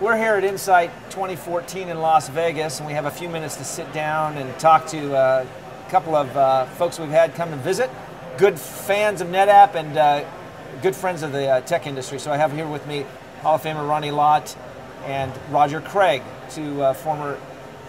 We're here at Insight 2014 in Las Vegas, and we have a few minutes to sit down and talk to a couple of folks we've had come and visit, good fans of NetApp and good friends of the tech industry. So I have here with me Hall of Famer Ronnie Lott and Roger Craig, two former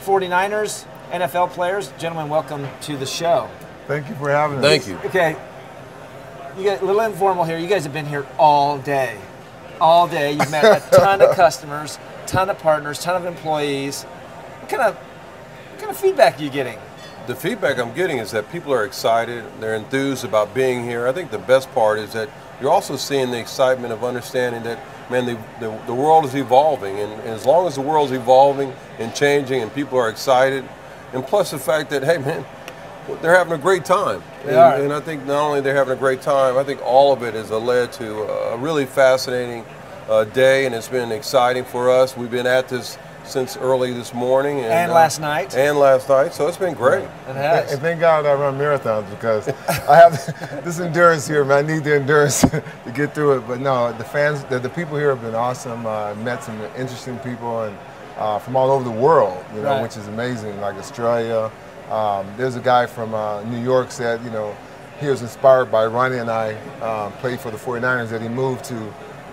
49ers, NFL players. Gentlemen, welcome to the show. Thank you for having us. Thank you. Okay, you get a little informal here. You guys have been here all day. All day. You've met a ton of customers, ton of partners, ton of employees. What kind of feedback are you getting? The feedback I'm getting is that people are excited, they're enthused about being here. I think the best part is that you're also seeing the excitement of understanding that, man, the world is evolving, and as long as the world's evolving and changing and people are excited, and plus the fact that, hey man, they're having a great time. And I think not only they're having a great time, I think all of it has led to a really fascinating day, and it's been exciting for us. We've been at this since early this morning. And last night. And last night, so it's been great. It has. And thank God I run marathons, because I have this endurance here, man. I need the endurance to get through it. But no, the fans, the people here have been awesome. Met some interesting people and from all over the world, you know, which is amazing, like Australia. There's a guy from New York said, you know, he was inspired by Ronnie and I played for the 49ers, that he moved to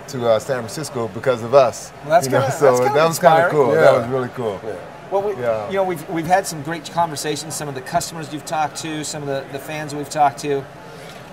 San Francisco because of us. Well, that's kind of that was kind of cool. Yeah. That was really cool. Yeah. Well, you know, we've had some great conversations. Some of the customers you've talked to, some of the fans we've talked to.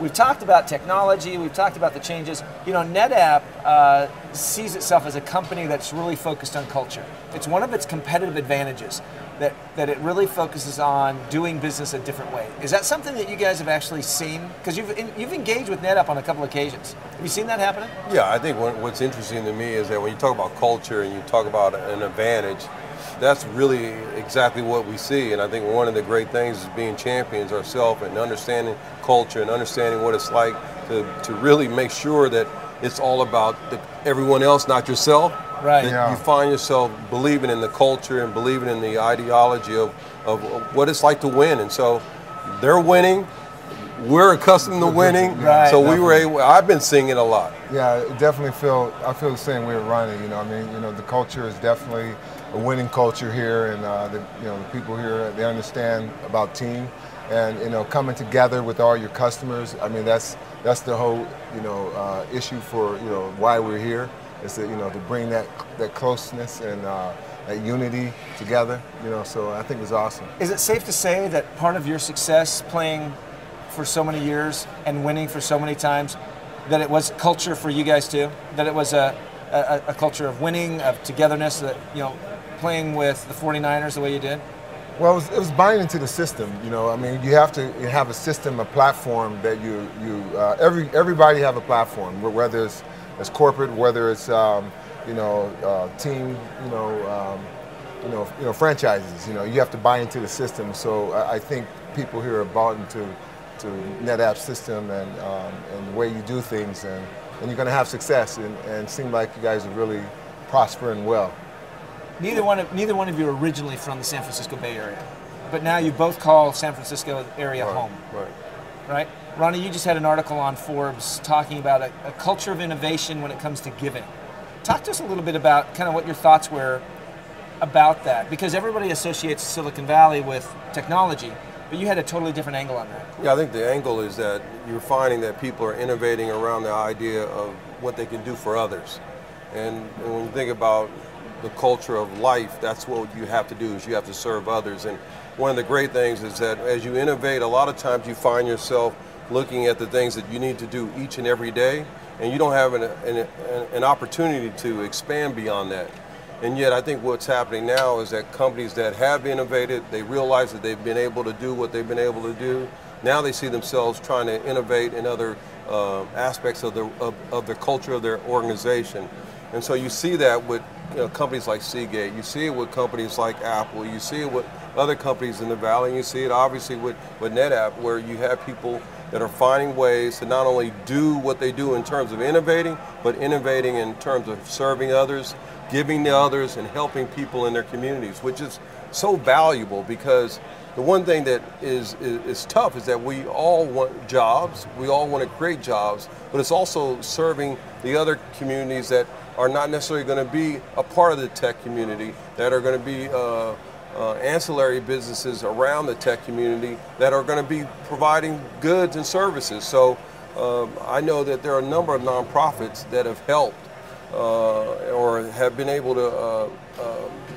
We've talked about technology. We've talked about the changes. You know, NetApp sees itself as a company that's really focused on culture. It's one of its competitive advantages, that it really focuses on doing business a different way. Is that something that you guys have actually seen? Because you've engaged with NetApp on a couple of occasions. Have you seen that happening? Yeah, I think what's interesting to me is that when you talk about culture and you talk about an advantage, that's really exactly what we see. And I think one of the great things is being champions ourselves and understanding culture and understanding what it's like to really make sure that it's all about everyone else, not yourself. Right. That you find yourself believing in the culture and believing in the ideology of what it's like to win. And so they're winning. We're accustomed to winning. Right. So we were able, I've been seeing it a lot. Yeah, I feel the same way with Ronnie. You know, I mean, you know, the culture is definitely a winning culture here, and the people here, they understand about team, and you know, coming together with all your customers. I mean, that's the whole issue for why we're here, is that to bring that closeness and that unity together. You know, so I think it's awesome. Is it safe to say that part of your success playing for so many years and winning for so many times, that it was culture for you guys too? That it was a culture of winning, of togetherness, that playing with the 49ers the way you did? Well, it was buying into the system. You know, I mean, you have to have a system, a platform that everybody have a platform, whether it's corporate, whether it's team, franchises. You know, you have to buy into the system. So I think people here are bought into NetApp system and the way you do things, and you're going to have success. And it seemed like you guys are really prospering well. Neither one of you are originally from the San Francisco Bay Area, but now you both call San Francisco area home. Right? Ronnie, you just had an article on Forbes talking about a culture of innovation when it comes to giving. Talk to us a little bit about kind of what your thoughts were about that, because everybody associates Silicon Valley with technology, but you had a totally different angle on that. Yeah, I think the angle is that you're finding that people are innovating around the idea of what they can do for others. And when you think about the culture of life, that's what you have to do, is you have to serve others. And one of the great things is that as you innovate, a lot of times you find yourself looking at the things that you need to do each and every day, and you don't have an opportunity to expand beyond that. And yet I think what's happening now is that companies that have innovated, they realize that they've been able to do what they've been able to do. Now they see themselves trying to innovate in other aspects of the culture of their organization. And so you see that with companies like Seagate, you see it with companies like Apple, you see it with other companies in the Valley, and you see it obviously with NetApp, where you have people that are finding ways to not only do what they do in terms of innovating, but innovating in terms of serving others, giving to others, and helping people in their communities, which is so valuable, because the one thing that is tough is that we all want jobs, we all want to create jobs, but it's also serving the other communities that are not necessarily going to be a part of the tech community, that are going to be ancillary businesses around the tech community that are going to be providing goods and services. So I know that there are a number of nonprofits that have helped or have been able to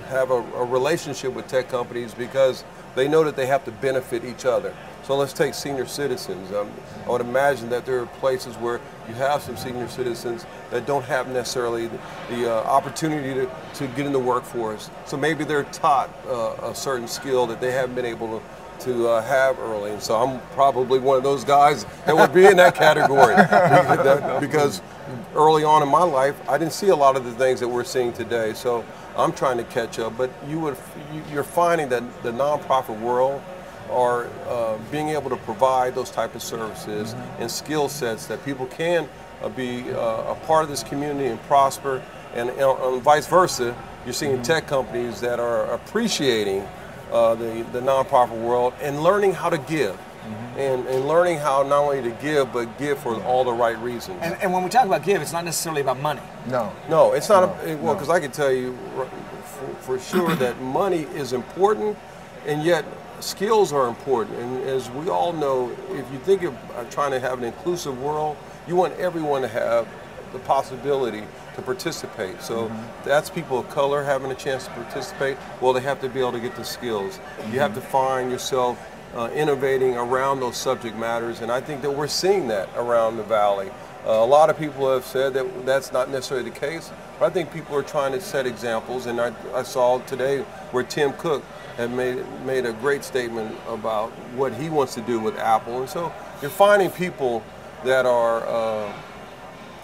have a relationship with tech companies because they know that they have to benefit each other. So let's take senior citizens. I would imagine that there are places where you have some senior citizens that don't have necessarily the opportunity to get in the workforce. So maybe they're taught a certain skill that they haven't been able to have early. And so I'm probably one of those guys that would be in that category because early on in my life, I didn't see a lot of the things that we're seeing today. So I'm trying to catch up. But you're finding that the nonprofit world are being able to provide those type of services and skill sets that people can be a part of this community and prosper, and vice versa. You're seeing tech companies that are appreciating the nonprofit world and learning how to give. And learning how not only to give, but give for all the right reasons. And when we talk about give, it's not necessarily about money. No, it's not. Well, because I can tell you for sure that money is important, and yet skills are important. And as we all know, if you think of trying to have an inclusive world, you want everyone to have the possibility to participate. So that's people of color having a chance to participate. Well, they have to be able to get the skills. You have to find yourself innovating around those subject matters, and I think that we're seeing that around the Valley. A lot of people have said that that's not necessarily the case, but I think people are trying to set examples, and I saw today where Tim Cook had made a great statement about what he wants to do with Apple, and so you're finding people that are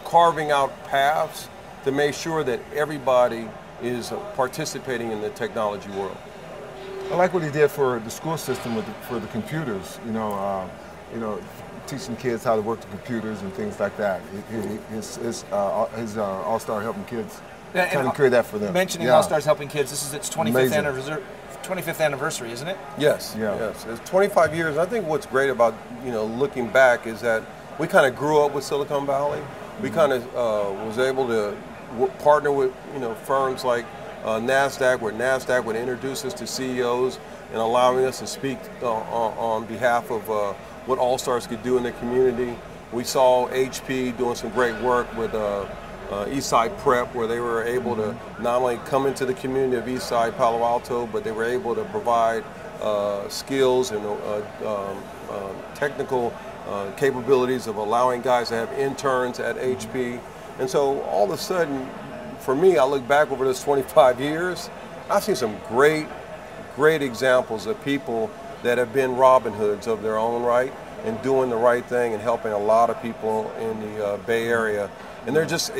carving out paths to make sure that everybody is participating in the technology world. I like what he did for the school system for the computers. Teaching kids how to work the computers and things like that. His All-Star helping kids, trying to create that for them. Mentioning All-Stars helping kids, this is its 25th anniversary, isn't it? Yes. Yes. It's 25 years. I think what's great about looking back is that we kind of grew up with Silicon Valley. We kind of was able to partner with firms like NASDAQ, where NASDAQ would introduce us to CEOs and allowing us to speak on behalf of what All-Stars could do in the community. We saw HP doing some great work with Eastside Prep, where they were able to not only come into the community of Eastside Palo Alto, but they were able to provide skills and technical capabilities of allowing guys to have interns at HP. And so all of a sudden, for me, I look back over this 25 years, I've seen some great examples of people that have been Robin Hoods of their own right and doing the right thing and helping a lot of people in the Bay Area. And they're just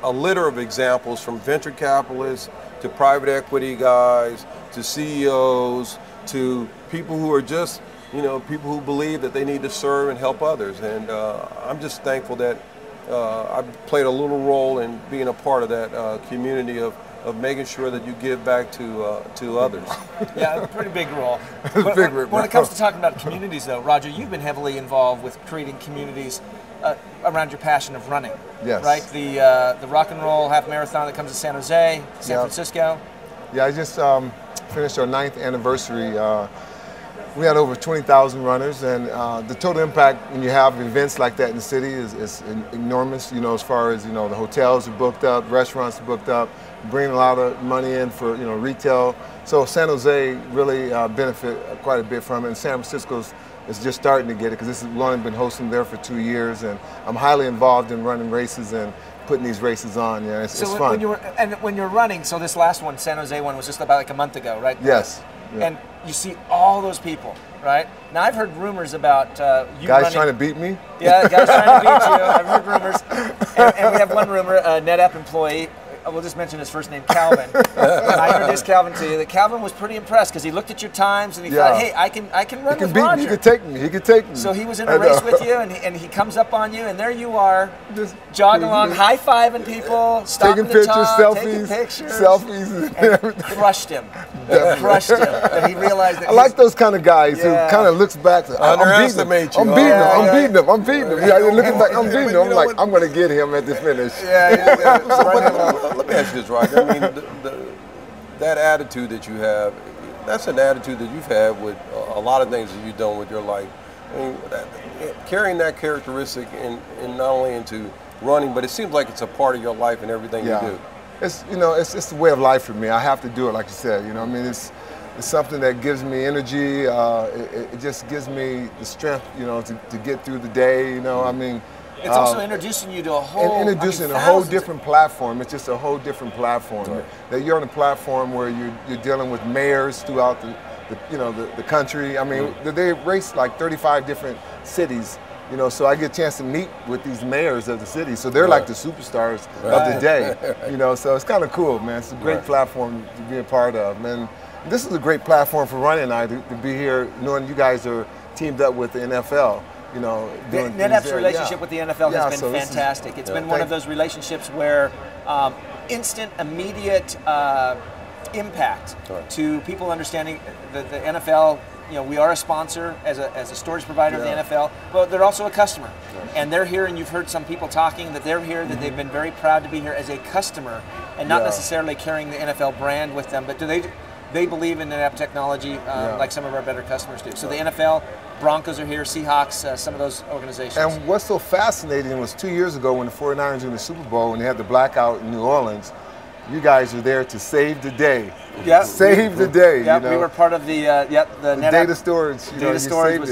a litter of examples, from venture capitalists to private equity guys to CEOs to people who are just, people who believe that they need to serve and help others. And I'm just thankful that I've played a little role in being a part of that community of making sure that you give back to others. Yeah, a pretty big role. When it comes to talking about communities, though, Roger, you've been heavily involved with creating communities around your passion of running. Yes. Right? The rock and roll half marathon that comes to San Jose, San Francisco. Yeah, I just finished our 9th anniversary. We had over 20,000 runners, and the total impact when you have events like that in the city is enormous. As far as the hotels are booked up, restaurants are booked up, bringing a lot of money in for retail. So San Jose really benefit quite a bit from it, and San Francisco's is just starting to get it, because we've only been hosting there for 2 years, and I'm highly involved in running races and putting these races on. Yeah, it's fun. When you're running, so this last one, San Jose one, was just about like a month ago, right? Yes. Yeah. And you see all those people, right? Now, I've heard rumors about you guys running, trying to beat me? Yeah, guys trying to beat you. I've heard rumors. And we have one rumor, a NetApp employee we'll just mention his first name, Calvin. I introduced Calvin to you. That Calvin was pretty impressed because he looked at your times and he thought, hey, I can run with Roger. He could take me. He could take me. So he was in a race with you, and he comes up on you, and there you are, just jogging along, high-fiving people, stopping taking to talk, selfies, taking pictures, selfies, and crushed him. Crushed him. And he realized that I like those kind of guys who kind of looks back. Underestimate you. I'm beating him. I'm beating him. Yeah, looking back, I'm beating him. I'm like, I'm going to get him at the finish. Let me ask you this, Roger. I mean, that attitude that you have, that's an attitude that you've had with a lot of things that you've done with your life. I mean, carrying that characteristic in not only into running, but it seems like it's a part of your life and everything you do. It's it's the way of life for me. I have to do it, like you said. I mean, it's something that gives me energy. It just gives me the strength, to get through the day. I mean. It's also introducing you to a whole, a whole different platform. It's just a whole different platform. Right. That you're on a platform where you're dealing with mayors throughout the country. I mean, they race like 35 different cities. So I get a chance to meet with these mayors of the city. So they're like the superstars of the day. So it's kind of cool, man. It's a great platform to be a part of, man. This is a great platform for Ronnie and I to be here, knowing you guys are teamed up with the NFL. NetApp's relationship with the NFL has been fantastic. It's been one of those relationships where instant, immediate impact to people understanding that the NFL, we are a sponsor as a storage provider of the NFL, but they're also a customer. And they're here, and you've heard some people talking that they're here, that they've been very proud to be here as a customer and not necessarily carrying the NFL brand with them, but they believe in NetApp technology like some of our better customers do. So the NFL, Broncos are here, Seahawks, some of those organizations. And what's so fascinating was 2 years ago when the 49ers were in the Super Bowl and they had the blackout in New Orleans, you guys were there to save the day. Yeah. Save the day. Yeah, we were part of the NetApp data storage. Data storage was,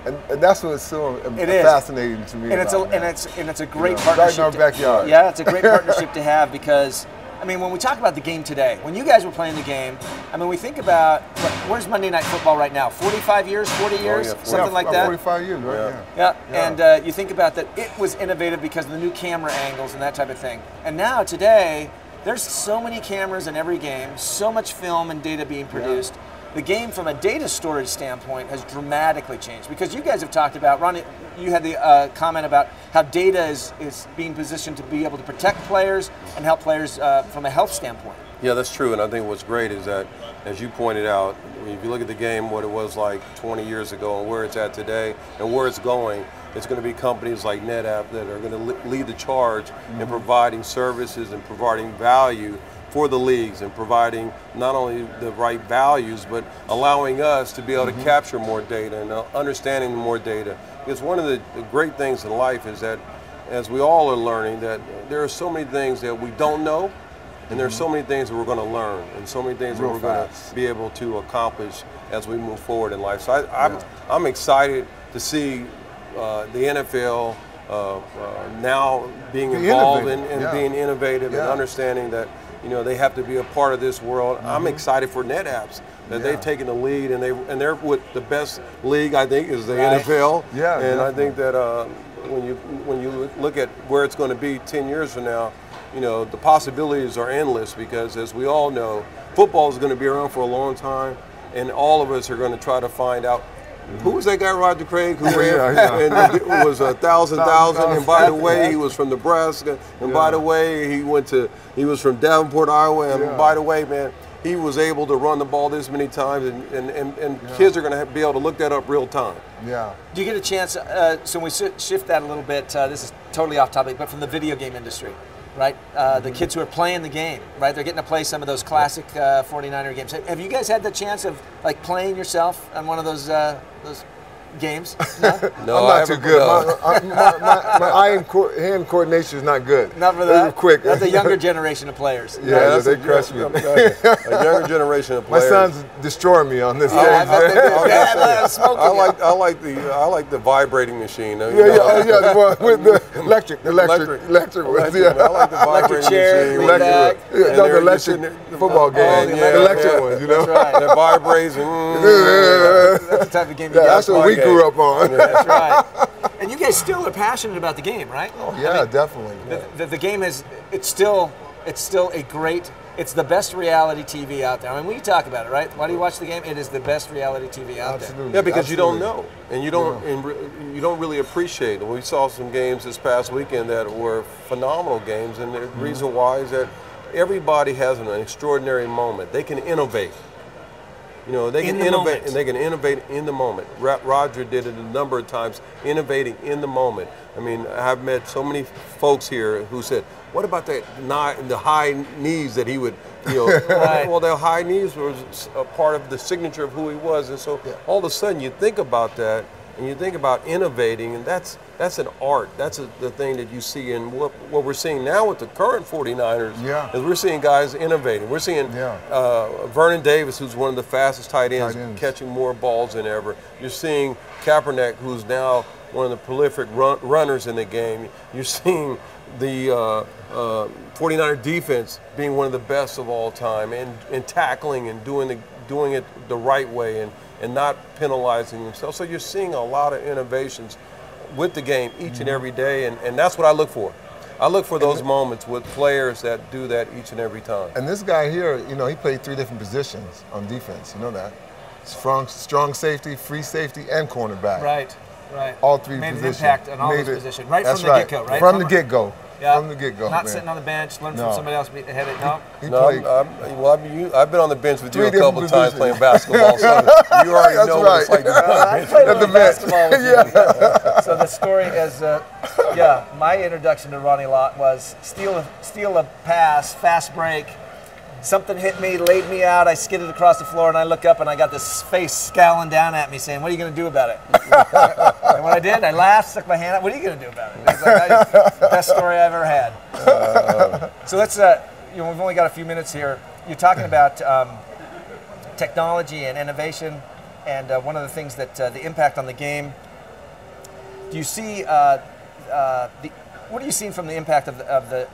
and that's what's so fascinating to me. And it's a great partnership. Right in our backyard. Yeah, it's a great partnership to have because, I mean, when we talk about the game today, when you guys were playing the game, I mean, we think about, where's Monday Night Football right now? 45 years, 40 years, something like that? 45 years, right? Yeah. And you think about that, it was innovative because of the new camera angles and that type of thing. And now, today, there's so many cameras in every game, so much film and data being produced. The game from a data storage standpoint has dramatically changed because you guys have talked about, Ronnie, you had the comment about how data is being positioned to be able to protect players and help players from a health standpoint. Yeah, that's true, and I think what's great is that, as you pointed out, if you look at the game, what it was like 20 years ago and where it's at today and where it's going, it's going to be companies like NetApp that are going to lead the charge in providing services and providing value for the leagues and providing not only the right values, but allowing us to be able to capture more data and understanding more data. Because one of the great things in life is that, as we all are learning, that there are so many things that we don't know, and there are so many things that we're going to learn, and so many things that we're going to be able to accomplish as we move forward in life. So I'm excited to see the NFL now being involved and being innovative and understanding that they have to be a part of this world. I'm excited for NetApps that they've taken the lead, and they're with the best league, I think, is the NFL. Yeah, and I think that when you look at where it's going to be 10 years from now, the possibilities are endless because, as we all know, football is going to be around for a long time, and all of us are going to try to find out who was that guy, Roger Craig, who ran and it was 1,000, and by the way, he was from Nebraska, and by the way, he was from Davenport, Iowa, and by the way, man, he was able to run the ball this many times, and kids are going to be able to look that up real time. Yeah. Do you get a chance, so we shift that a little bit, this is totally off topic, but from the video game industry, right? The kids who are playing the game, right? They're getting to play some of those classic 49er games. Have you guys had the chance of playing yourself on one of those games? No, I'm not too good. My eye-hand coordination is not good. Not for that? They're quick. That's a younger generation of players. Yeah, they crush me. A younger generation of players. My son's destroying me on this game. I like the vibrating machine. With the electric ones. I like the vibrating chair, machine. The electric football game. The electric ones, That's right. That vibrates. That's the type of game you guys that's what we grew up on. That's right. And you guys still are passionate about the game, right? Oh yeah, definitely. The game is, it's still a great, it's the best reality TV out there. I mean, we talk about it, right? Why do you watch the game? It is the best reality TV out there. Yeah, because you don't know, and you don't really appreciate it. We saw some games this past weekend that were phenomenal games, and the reason why is that everybody has an extraordinary moment. They can innovate. You know, they can innovate, and they can innovate in the moment. Roger did it a number of times, innovating in the moment. I mean, I've met so many folks here who said, "What about the high knees that he would, you know?" Right. Well, the high knees was a part of the signature of who he was, and so all of a sudden you think about that, and you think about innovating, and that's an art. That's the thing that you see in what we're seeing now with the current 49ers. Yeah. Is we're seeing guys innovating. We're seeing Vernon Davis, who's one of the fastest tight ends, catching more balls than ever. You're seeing Kaepernick, who's now one of the prolific runners in the game. You're seeing the 49er defense being one of the best of all time, and tackling and doing it the right way, and not penalizing themselves. So you're seeing a lot of innovations with the game each and every day, and that's what I look for. I look for those moments with players that do that each and every time. And this guy here, you know, he played 3 different positions on defense. You know that. Strong safety, free safety, and cornerback. Right. All 3 made positions. An impact on all those positions, right from the get-go, right? From the get-go. Yeah. From the get-go. Not sitting on the bench, learn from somebody else ahead of I've been on the bench with you a couple of times playing basketball, so you already know what it's like to be on the bench. I played the basketball with you. So the story is, my introduction to Ronnie Lott was steal a pass, fast break. Something hit me, laid me out, I skidded across the floor, and I look up and I got this face scowling down at me saying, "What are you going to do about it?" And when I did, I laughed, stuck my hand out. "What are you going to do about it?" It's like, that's the best story I've ever had. So let's, we've only got a few minutes here. You're talking about technology and innovation, and one of the things that the impact on the game. Do you see, what are you seeing from the impact of the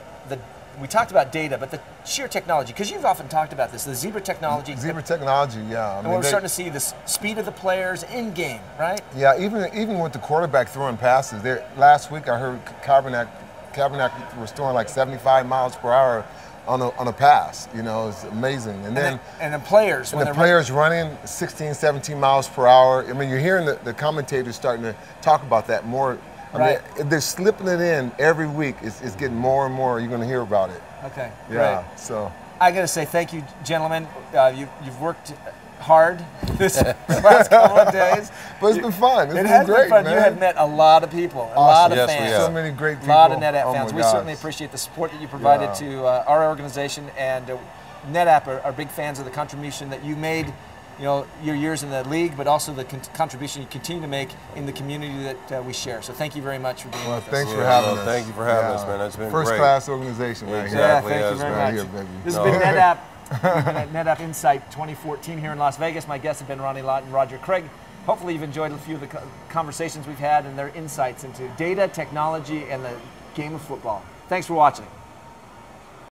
we talked about data, but the sheer technology, because you've often talked about this, the zebra technology. Zebra technology, yeah. I mean, we're starting to see the speed of the players in game, right? Yeah, even with the quarterback throwing passes. Last week I heard Kaepernick was throwing like 75 miles per hour on a pass. You know, it's amazing. And then the players, when the players running 16, 17 miles per hour. I mean, you're hearing the commentators starting to talk about that more. I mean, they're slipping it in every week. It's getting more and more. You're going to hear about it. Okay. Yeah. Great. So I got to say thank you, gentlemen. You've worked hard this last couple of days. But it's been fun. It has been fun. Man. You have met a lot of people, a lot of fans. So many great people. A lot of NetApp fans. We certainly appreciate the support that you provided to our organization, and NetApp are big fans of the contribution that you made. You know, your years in the league, but also the contribution you continue to make in the community that we share. So thank you very much for being with us. Thanks for having us. Thank you for having us, man. It's been First class organization right here. Yeah, thank you very much. Here, baby. This has been NetApp. We've been at NetApp Insight 2014 here in Las Vegas. My guests have been Ronnie Lott and Roger Craig. Hopefully you've enjoyed a few of the conversations we've had and their insights into data, technology, and the game of football. Thanks for watching.